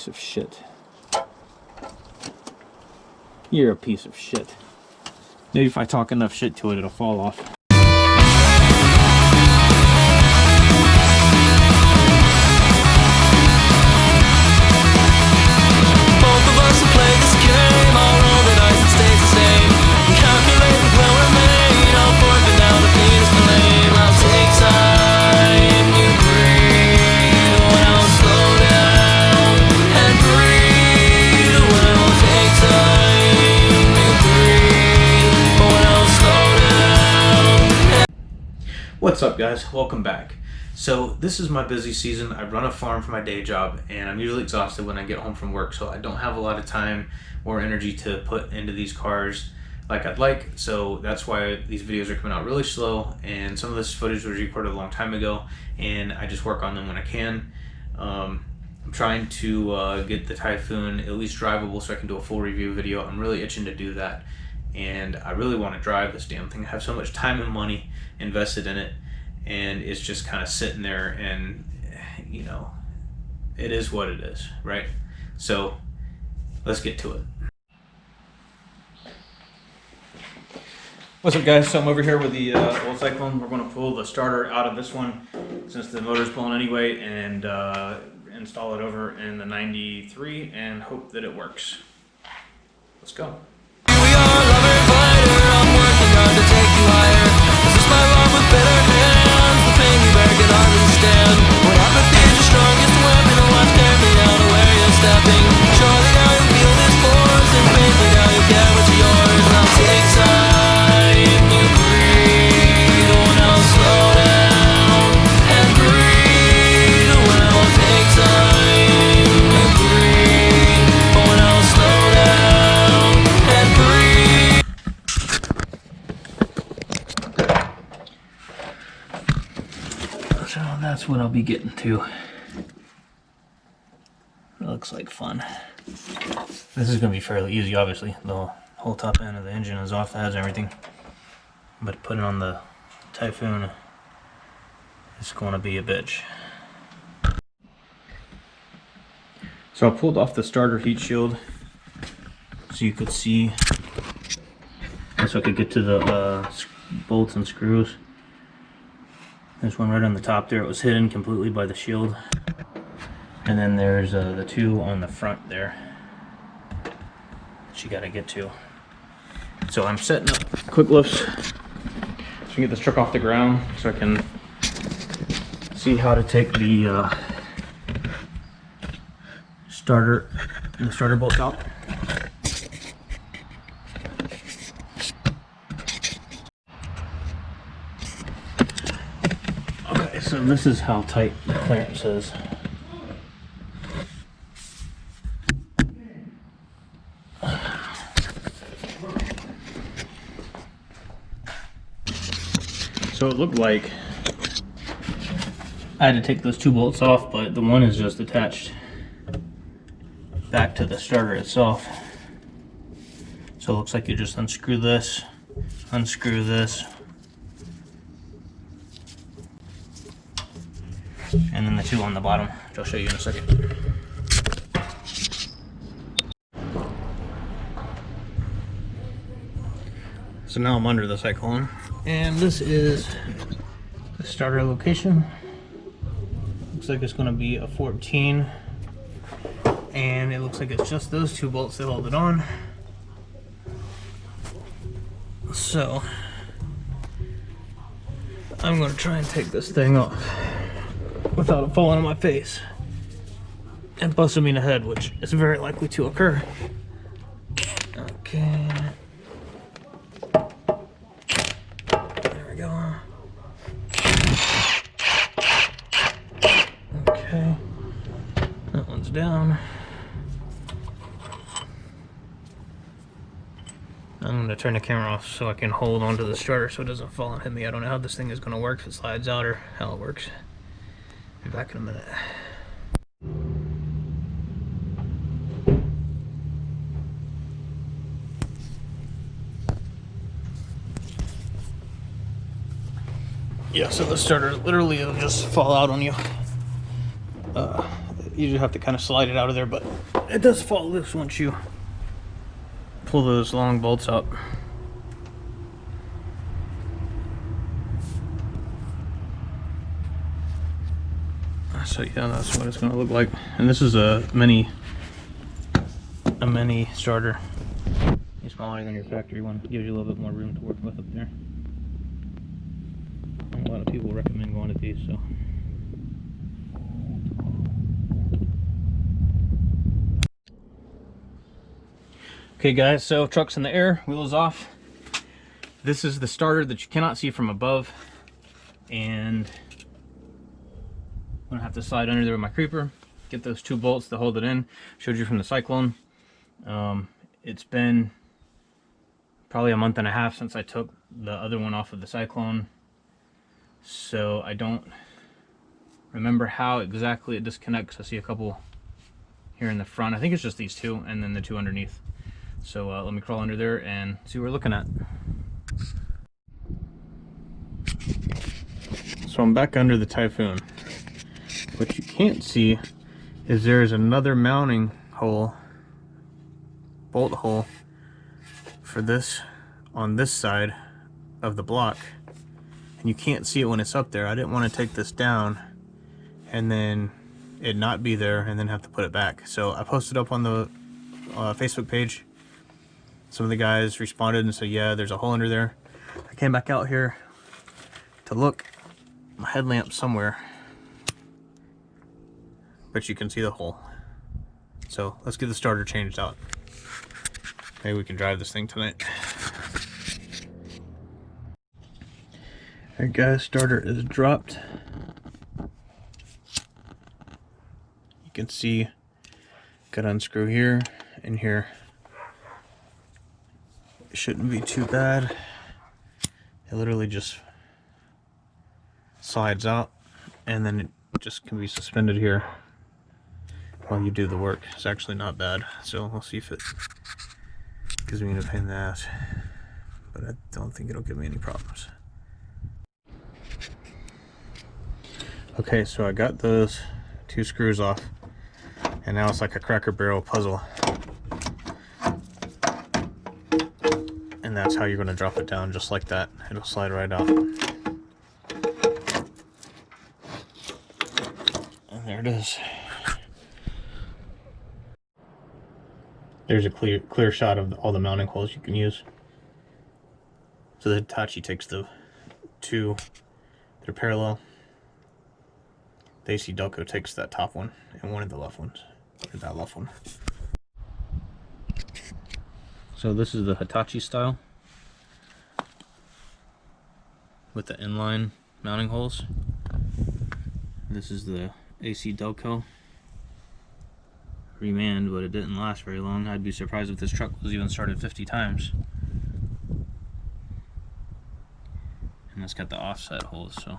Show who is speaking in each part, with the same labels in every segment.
Speaker 1: piece of shit. You're a piece of shit. Maybe if I talk enough shit to it, it'll fall off.
Speaker 2: What's up, guys? Welcome back. So this is my busy season. I run a farm for my day job and I'm usually exhausted when I get home from work, so I don't have a lot of time or energy to put into these cars like I'd like. So that's why these videos are coming out really slow, and some of this footage was recorded a long time ago and I just work on them when I can. I'm trying to get the Typhoon at least drivable so I can do a full review video. I'm really itching to do that, and I really want to drive this damn thing. I have so much time and money invested in it, and it's just kind of sitting there, and you know, it is what it is, right? So let's get to it. What's up, guys? So I'm over here with the old Cyclone. We're going to pull the starter out of this one since the motor's blown anyway, and install it over in the 93 and hope that it works. Let's go. So that's what I'll be getting to. It looks like fun. This is going to be fairly easy, obviously. The whole top end of the engine is off, that has everything. But putting on the Typhoon is going to be a bitch. So I pulled off the starter heat shield so you could see, so I could get to the bolts and screws. There's one right on the top there. It was hidden completely by the shield. And then there's the two on the front there that you gotta get to. So I'm setting up quick lifts so I can get this truck off the ground so I can see how to take the starter bolts out. So this is how tight the clearance is. So it looked like I had to take those two bolts off, but the one is just attached back to the starter itself. So it looks like you just unscrew this, unscrew this, and then the two on the bottom, which I'll show you in a second. So now I'm under the Cyclone, and this is the starter location. Looks like it's going to be a 14, and it looks like it's just those two bolts that hold it on. So I'm going to try and take this thing off without it falling on my face and busting me in the head, which is very likely to occur. Okay. There we go. Okay. That one's down. I'm going to turn the camera off so I can hold onto the starter so it doesn't fall and hit me. I don't know how this thing is going to work, if it slides out or how it works. Be back in a minute. Yeah, so the starter literally will just fall out on you. You just have to kind of slide it out of there, but it does fall loose once you pull those long bolts up. So yeah, that's what it's going to look like. And this is a mini starter. It's smaller than your factory one. Gives you a little bit more room to work with up there. And a lot of people recommend going to these, so. Okay guys, so truck's in the air, wheels off. This is the starter that you cannot see from above. And I'm gonna have to slide under there with my creeper, get those 2 bolts to hold it in. Showed you from the Cyclone. It's been probably a month and a half since I took the other one off of the Cyclone, so I don't remember how exactly it disconnects. I see a couple here in the front. I think it's just these 2 and then the 2 underneath. So let me crawl under there and see what we're looking at. So I'm back under the Typhoon. What you can't see is there's another mounting hole, bolt hole, for this on this side of the block. And you can't see it when it's up there. I didn't want to take this down and then it not be there and then have to put it back. So I posted up on the Facebook page. Some of the guys responded and said, yeah, there's a hole under there. I came back out here to look. My headlamp's somewhere, but you can see the hole. So let's get the starter changed out. Maybe we can drive this thing tonight. Alright guys, starter is dropped. You can see, got to unscrew here and here. It shouldn't be too bad. It literally just slides out and then it just can be suspended here while you do the work. It's actually not bad, so we'll see if it gives me a pain in the ass, but I don't think it'll give me any problems. Okay, so I got those 2 screws off and now it's like a Cracker Barrel puzzle, and that's how you're going to drop it down, just like that. It'll slide right out. There it is. There's a clear shot of all the mounting holes you can use. So the Hitachi takes the 2, they're parallel. The AC Delco takes that top one and one of the left ones, or that left one. So this is the Hitachi style with the inline mounting holes. This is the AC Delco. Remanned, but it didn't last very long. I'd be surprised if this truck was even started 50 times. And it's got the offset holes, so.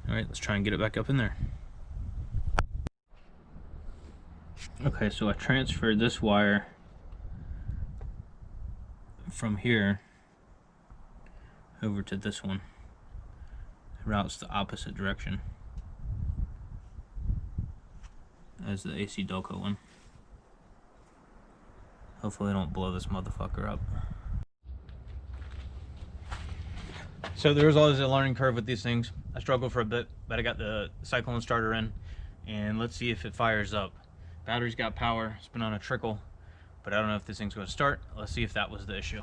Speaker 2: Alright, let's try and get it back up in there. Okay, so I transferred this wire from here over to this one. It routes the opposite direction as the AC Delco one. Hopefully I don't blow this motherfucker up. So there was always a learning curve with these things. I struggled for a bit, but I got the Cyclone starter in, and let's see if it fires up. Battery's got power, it's been on a trickle, but I don't know if this thing's going to start. Let's see if that was the issue.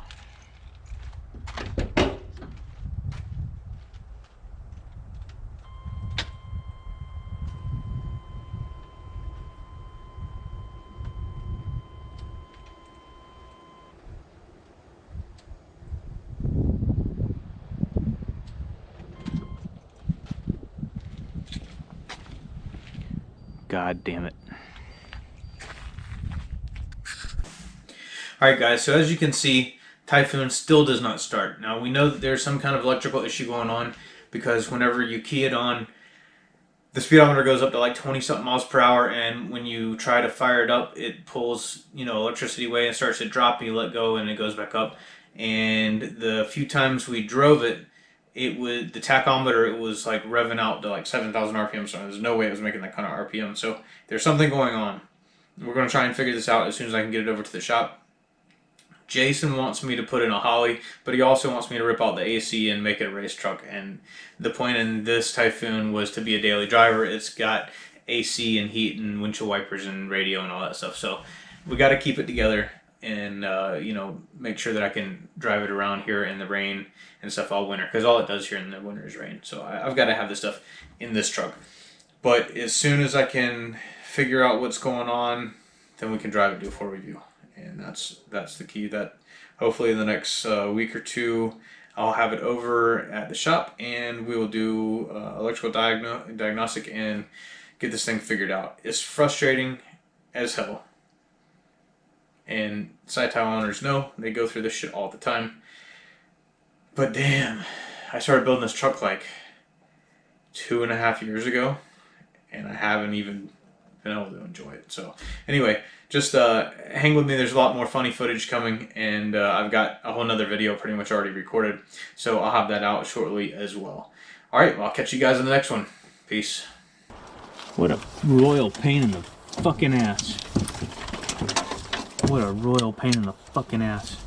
Speaker 2: God damn it. Alright guys, so as you can see, Typhoon still does not start. Now we know that there's some kind of electrical issue going on because whenever you key it on, the speedometer goes up to like 20 something miles per hour, and when you try to fire it up, it pulls, you know, electricity away and starts to drop, and you let go and it goes back up. And the few times we drove it, the tachometer, it was like revving out to like 7,000 RPM. So there's no way it was making that kind of RPM. So there's something going on. We're going to try and figure this out as soon as I can get it over to the shop. Jason wants me to put in a Holly, but he also wants me to rip out the AC and make it a race truck. And the point in this Typhoon was to be a daily driver. It's got AC and heat and windshield wipers and radio and all that stuff. So we got to keep it together and you know, make sure that I can drive it around here in the rain and stuff all winter, because all it does here in the winter is rain. So I've got to have this stuff in this truck. But as soon as I can figure out what's going on, then we can drive it, do a full review. And that's the key. That hopefully in the next week or two I'll have it over at the shop and we will do electrical diagnostic and get this thing figured out. It's frustrating as hell. And side tile owners know, they go through this shit all the time. But damn, I started building this truck like 2.5 years ago, and I haven't even been able to enjoy it. So anyway, just hang with me. There's a lot more funny footage coming, and I've got a whole nother video pretty much already recorded. So I'll have that out shortly as well. Alright, well, I'll catch you guys in the next one. Peace.
Speaker 1: What a royal pain in the fucking ass. What a royal pain in the fucking ass.